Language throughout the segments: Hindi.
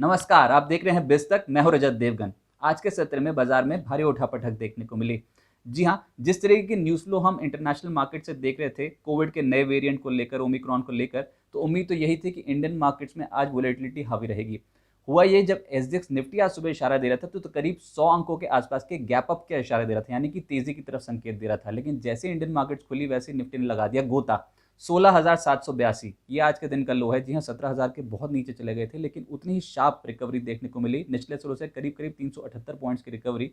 नमस्कार, आप देख रहे हैं बिज तक। मैं हूं रजत देवगन। आज के सत्र में बाजार में भारी उठापटक देखने को मिली। जी हां, जिस तरीके की न्यूज़ फ्लो हम इंटरनेशनल मार्केट से देख रहे थे कोविड के नए वेरिएंट को लेकर, ओमिक्रॉन को लेकर, तो उम्मीद तो यही थी कि इंडियन मार्केट्स में आज वोलेटिलिटी हावी रहेगी। हुआ ये, जब एसडीएक्स निफ्टी आज सुबह इशारा दे रहा था तो करीब 100 अंकों के आसपास के गैप अप का इशारा दे रहा था, यानी कि तेजी की तरफ संकेत दे रहा था। लेकिन जैसे इंडियन मार्केट्स खुली वैसे निफ्टी ने लगा दिया गोता। 16,782 ये आज के दिन का लो है। जी हाँ, 17,000 के बहुत नीचे चले गए थे, लेकिन उतनी ही शार्प रिकवरी देखने को मिली। निचले स्लों से करीब करीब 378 पॉइंट्स की रिकवरी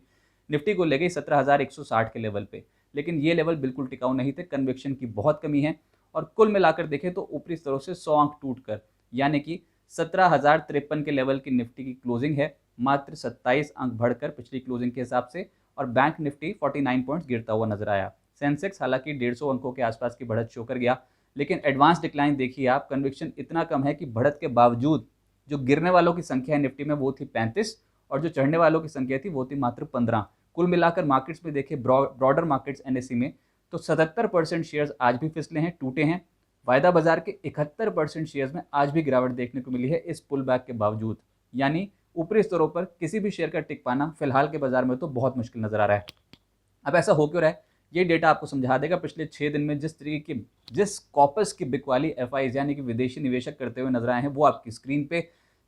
निफ्टी को ले गई 17,160 के लेवल पे। लेकिन ये लेवल बिल्कुल टिकाऊ नहीं थे, कन्विक्शन की बहुत कमी है। और कुल मिलाकर देखें तो ऊपरी स्तरों से 100 अंक टूटकर, यानी कि 17,053 के लेवल की निफ्टी की क्लोजिंग है, मात्र 27 अंक बढ़कर पिछली क्लोजिंग के हिसाब से। और बैंक निफ्टी 49 पॉइंट्स गिरता हुआ नजर आया। सेंसेक्स हालांकि 150 अंकों के आसपास की बढ़त शो कर गया, लेकिन एडवांस डिक्लाइन देखिए आप। कन्विक्शन इतना कम है कि बढ़त के बावजूद जो गिरने वालों की संख्या है निफ्टी में वो थी 35, और जो चढ़ने वालों की संख्या थी वो थी मात्र 15। कुल मिलाकर मार्केट्स में देखिए, ब्रॉडर मार्केट्स एनएससी में तो 77% शेयर्स आज भी फिसले हैं, टूटे हैं। वायदा बाजार के 71% शेयर्स में आज भी गिरावट देखने को मिली है इस पुल बैक के बावजूद। यानी ऊपरी स्तरों पर किसी भी शेयर का टिक पाना फिलहाल के बाजार में तो बहुत मुश्किल नजर आ रहा है। अब ऐसा हो क्यों रहा है, ये डेटा आपको समझा देगा। पिछले 6 दिन में जिस कॉपस की बिकवाली एफआईज यानी कि विदेशी निवेशक करते हुए नजर आए हैं, वो आपकी स्क्रीन पे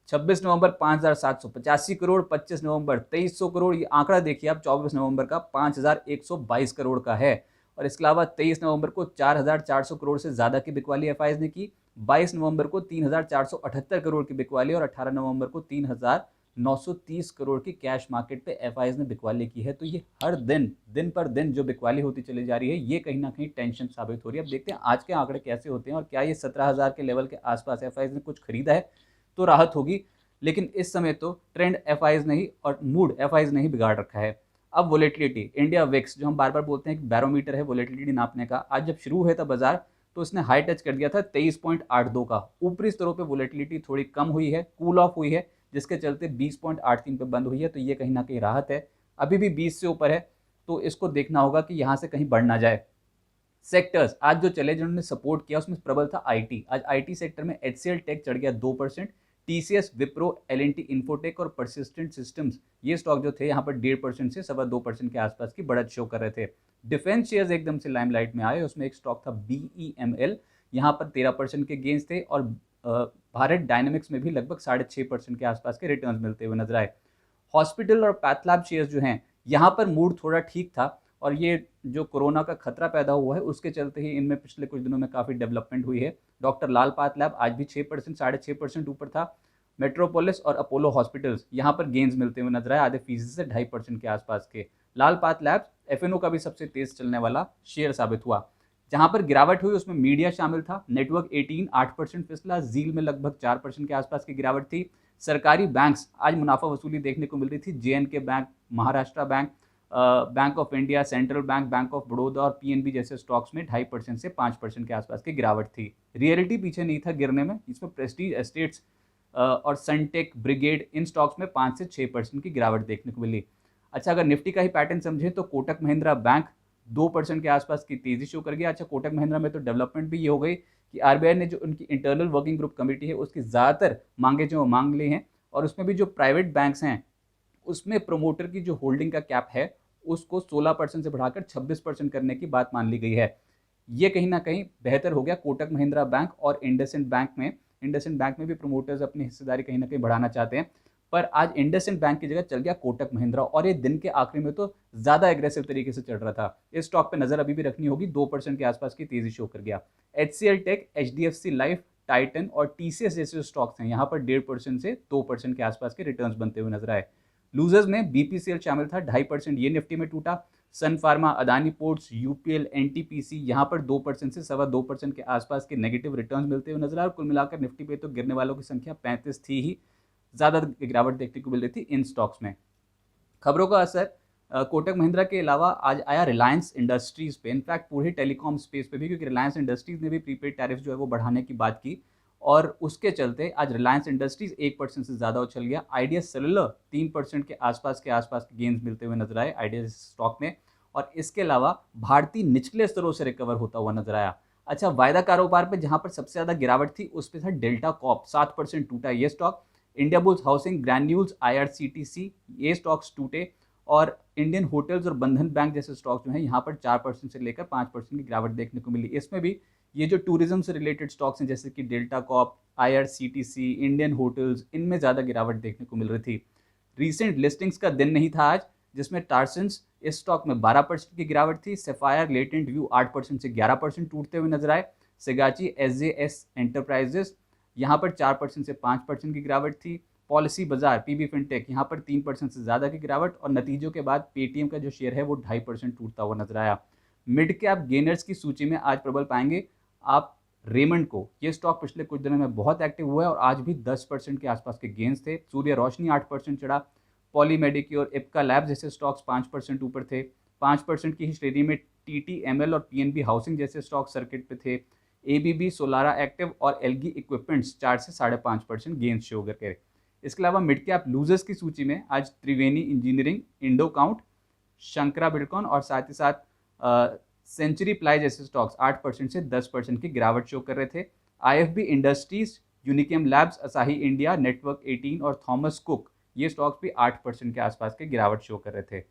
26 नवंबर 5,785 करोड़, 25 नवंबर 2,300 करोड़, ये आंकड़ा देखिए आप 24 नवंबर का 5,122 करोड़ का है। और इसके अलावा 23 नवंबर को 4,400 करोड़ से ज़्यादा की बिकवाली एफआईज ने की, 22 नवंबर को 3,478 करोड़ की बिकवाली, और 18 नवंबर को 3,930 करोड़ की कैश मार्केट पे एफआईज ने बिकवाली की है। तो ये हर दिन दिन पर दिन जो बिकवाली होती चली जा रही है, ये कहीं ना कहीं टेंशन साबित हो रही है। अब देखते हैं आज के आंकड़े कैसे होते हैं, और क्या ये 17,000 के लेवल के आसपास एफआईज ने कुछ खरीदा है तो राहत होगी। लेकिन इस समय तो ट्रेंड एफआईज ने ही और मूड एफआईज ने ही बिगाड़ रखा है। अब वोलेटिलिटी, इंडिया विक्स जो हम बार बार बोलते हैं एक बैरोमीटर है वोलेटिलिटी नापने का, आज जब शुरू हुआ था बाजार तो इसने हाई टच कर दिया था 23.82 का। ऊपरी स्तरों पे वोलेटिलिटी थोड़ी कम हुई है, कूल ऑफ हुई है, जिसके चलते 20.83 पे बंद हुई है। तो ये कहीं ना कहीं राहत है। अभी भी 20 से ऊपर है, तो इसको देखना होगा कि यहाँ से कहीं बढ़ ना जाए। सेक्टर्स आज जो चले जिन्होंने सपोर्ट किया उसमें प्रबल था आईटी। आज आईटी सेक्टर में एचसीएल टेक चढ़ गया 2%, टीसीएस, विप्रो, एलएनटी इन्फोटेक और परसिस्टेंट सिस्टम्स, ये स्टॉक जो थे यहाँ पर 1.5% से 2.25% के आसपास की बढ़त शो कर रहे थे। डिफेंस शेयर्स एकदम से लाइमलाइट में आए, उसमें एक स्टॉक था बीईएमएल, यहाँ पर 13% के गेंस थे। और भारत डायनेमिक्स में भी लगभग 6.5% के आसपास के रिटर्न मिलते हुए नजर आए। हॉस्पिटल और पैथलैब शेयर्स जो हैं, यहाँ पर मूड थोड़ा ठीक था, और ये जो कोरोना का खतरा पैदा हुआ है उसके चलते ही इनमें पिछले कुछ दिनों में काफ़ी डेवलपमेंट हुई है। डॉक्टर लाल पैथलैब आज भी 6%, 6.5% ऊपर था। मेट्रोपोलिस और अपोलो हॉस्पिटल्स यहाँ पर गेंस मिलते हुए नजर आए, आधे फीसदी से 2.5% के आसपास के। लाल पैथलैब एफएनओ का भी सबसे तेज चलने वाला शेयर साबित हुआ। जहां पर गिरावट हुई उसमें मीडिया शामिल था। नेटवर्क 18 8% फिसला, जील में लगभग 4% के आसपास की गिरावट थी। सरकारी बैंक्स आज मुनाफा वसूली देखने को मिल रही थी। JNK bank, Maharashtra bank, bank of India, central bank, bank of Baroda और पीएनबी जैसे स्टॉक्स में 2.5% से 5% के आसपास की गिरावट थी। रियलिटी पीछे नहीं था गिरने में, इसमें प्रेस्टीज एस्टेट्स और सनटेक, ब्रिगेड, इन स्टॉक्स में 5 से 6% की गिरावट देखने को मिली। अच्छा, अगर निफ्टी का ही पैटर्न समझे तो कोटक महिंद्रा बैंक 2% के आसपास की तेजी शो कर गया। अच्छा, कोटक महिंद्रा में तो डेवलपमेंट भी ये हो गई कि आरबीआई ने जो उनकी इंटरनल वर्किंग ग्रुप कमेटी है उसकी ज़्यादातर मांगे जो मांग ली हैं, और उसमें भी जो प्राइवेट बैंक्स हैं उसमें प्रोमोटर की जो होल्डिंग का कैप है उसको 16% से बढ़ाकर 26% करने की बात मान ली गई है। ये कहीं ना कहीं बेहतर हो गया कोटक महिंद्रा बैंक और इंडसइंड बैंक में। इंडसइंड बैंक में भी प्रोमोटर्स अपनी हिस्सेदारी कहीं ना कहीं बढ़ाना चाहते हैं, पर आज इंडसइंड बैंक की जगह चल गया कोटक महिंद्रा, और ये दिन के आखिरी में तो ज़्यादा एग्रेसिव तरीके से चल रहा था। इस स्टॉक पे नज़र अभी भी रखनी होगी, 2% के आसपास की तेजी शो कर गया। HCL tech, HDFC life, Titan और टीसीएस जैसे स्टॉक्स हैं, यहाँ पर 1.5% से 2% के आसपास के रिटर्न्स बनते हुए नजर आए। लूजर्स में बीपीसीएल शामिल था, 2.5%, ये निफ्टी में टूटा। Sun Pharma, Adani ports, UPL, NTPC यहाँ पर 2% से 2.25% के आसपास के नेगेटिव रिटर्न्स मिलते हुए नजर आए। और कुल मिलाकर निफ्टी पे तो गिरने वालों की संख्या 35 थी ही, ज़्यादा गिरावट देखने को मिल रही थी इन स्टॉक्स में। खबरों का असर कोटक महिंद्रा के अलावा आज आया रिलायंस इंडस्ट्रीज पे, इनफैक्ट पूरे टेलीकॉम स्पेस पे भी, क्योंकि रिलायंस इंडस्ट्रीज ने भी प्रीपेड टैरिफ जो है वो बढ़ाने की बात की, और उसके चलते आज रिलायंस इंडस्ट्रीज 1% से ज़्यादा उछल गया। आइडिया सेलुलर 3% के आसपास के गेंस मिलते हुए नजर आए आइडिया स्टॉक में। और इसके अलावा भारतीय निचले स्तरों से रिकवर होता हुआ नजर आया। अच्छा, वायदा कारोबार पे जहां पर सबसे ज़्यादा गिरावट थी उस पर था डेल्टा कॉप, 7% टूटा ये stock. India bulls housing, granules, IRCTC, ये स्टॉक्स टूटे। और इंडियन होटल्स और बंधन बैंक जैसे स्टॉक्स जो हैं यहाँ पर 4% से लेकर 5% की गिरावट देखने को मिली। इसमें भी ये जो टूरिज्म से रिलेटेड स्टॉक्स हैं जैसे कि delta Corp, IRCTC, Indian hotels, इनमें ज़्यादा गिरावट देखने को मिल रही थी। रीसेंट लिस्टिंग्स का दिन नहीं था आज, जिसमें टार्सन्स इस स्टॉक में 12% की गिरावट थी। सेफायर लेटेंट व्यू 8% से 11% टूटते हुए नजर आए। सेगाची SJS एंटरप्राइजेस यहाँ पर 4% से 5% की गिरावट थी। पॉलिसी बाजार PB फिनटेक यहाँ पर 3% से ज़्यादा की गिरावट, और नतीजों के बाद पेटीएम का जो शेयर है वो 2.5% टूटता हुआ नजर आया। मिड कैप गेनर्स की सूची में आज प्रबल पाएंगे आप रेमंड को। ये स्टॉक पिछले कुछ दिनों में बहुत एक्टिव हुआ है और आज भी 10% के आसपास के गेंस थे। सूर्य रोशनी 8% चढ़ा। पॉलीमेडिक और इप्का लैब जैसे स्टॉक्स 5% ऊपर थे। 5% की ही श्रेणी में TTML और PNB हाउसिंग जैसे स्टॉक सर्किट पे थे। ABB, सोलारा एक्टिव और एलगी इक्विपमेंट्स 4 से 5.5% गेंस शो करके। इसके अलावा मिड कैप लूजर्स की सूची में आज Triveni engineering, Indo Count, Shankara Buildcon और साथ ही साथ सेंचुरी प्लाई जैसे स्टॉक्स 8% से 10% की गिरावट शो कर रहे थे। IFB industries, Unichem labs, Asahi India, network 18 और थॉमस कुक, ये स्टॉक्स भी 8% के आसपास के गिरावट शो कर रहे थे।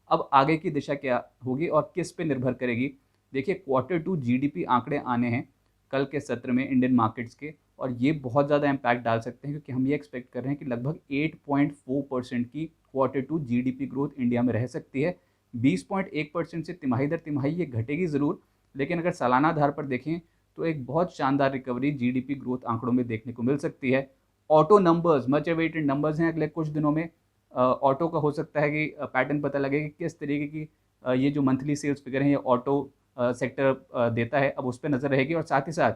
अब आगे की दिशा क्या होगी और किस पे निर्भर करेगी? देखिए, Q2 GDP आंकड़े आने हैं कल के सत्र में इंडियन मार्केट्स के, और ये बहुत ज़्यादा इम्पैक्ट डाल सकते हैं क्योंकि हम ये एक्सपेक्ट कर रहे हैं कि लगभग 8.4% की Q2 GDP ग्रोथ इंडिया में रह सकती है। 20.1% से तिमाही दर तिमाही ये घटेगी ज़रूर, लेकिन अगर सालाना आधार पर देखें तो एक बहुत शानदार रिकवरी GDP ग्रोथ आंकड़ों में देखने को मिल सकती है। Auto numbers much awaited numbers हैं अगले कुछ दिनों में। ऑटो का हो सकता है कि पैटर्न पता लगे कि किस तरीके की ये जो मंथली सेल्स फिगर हैं ये ऑटो सेक्टर देता है, अब उस पर नज़र रहेगी। और साथ ही साथ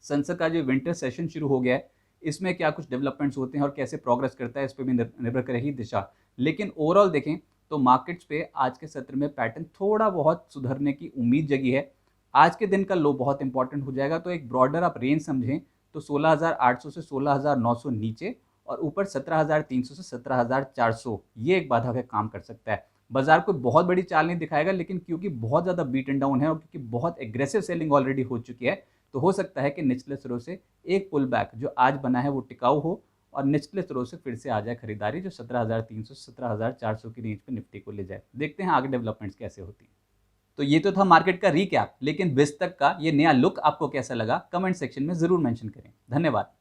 संसद का जो विंटर सेशन शुरू हो गया है, इसमें क्या कुछ डेवलपमेंट्स होते हैं और कैसे प्रोग्रेस करता है, इस पर भी निर्भर करेगी दिशा। लेकिन ओवरऑल देखें तो मार्केट्स पे आज के सत्र में पैटर्न थोड़ा बहुत सुधरने की उम्मीद जगी है। आज के दिन का लो बहुत इंपॉर्टेंट हो जाएगा, तो एक ब्रॉडर आप रेंज समझें तो 16,800 से 16,900 नीचे, और ऊपर 17,300 से 17,400, ये एक बाधा का काम कर सकता है। बाजार कोई बहुत बड़ी चाल नहीं दिखाएगा, लेकिन क्योंकि बहुत ज़्यादा बीट एंड डाउन है और क्योंकि बहुत एग्रेसिव सेलिंग ऑलरेडी हो चुकी है, तो हो सकता है कि निचले स्तरों से एक पुल बैक जो आज बना है वो टिकाऊ हो और निचले स्तरों से फिर से आ जाए खरीदारी, जो 17,300 से 17,400 की रेंज पे निफ्टी को ले जाए। देखते हैं आगे डेवलपमेंट्स कैसे होती हैं। तो ये तो था मार्केट का रीकैप, लेकिन बिस्टॉक का ये नया लुक आपको कैसा लगा, कमेंट सेक्शन में जरूर मेंशन करें। धन्यवाद।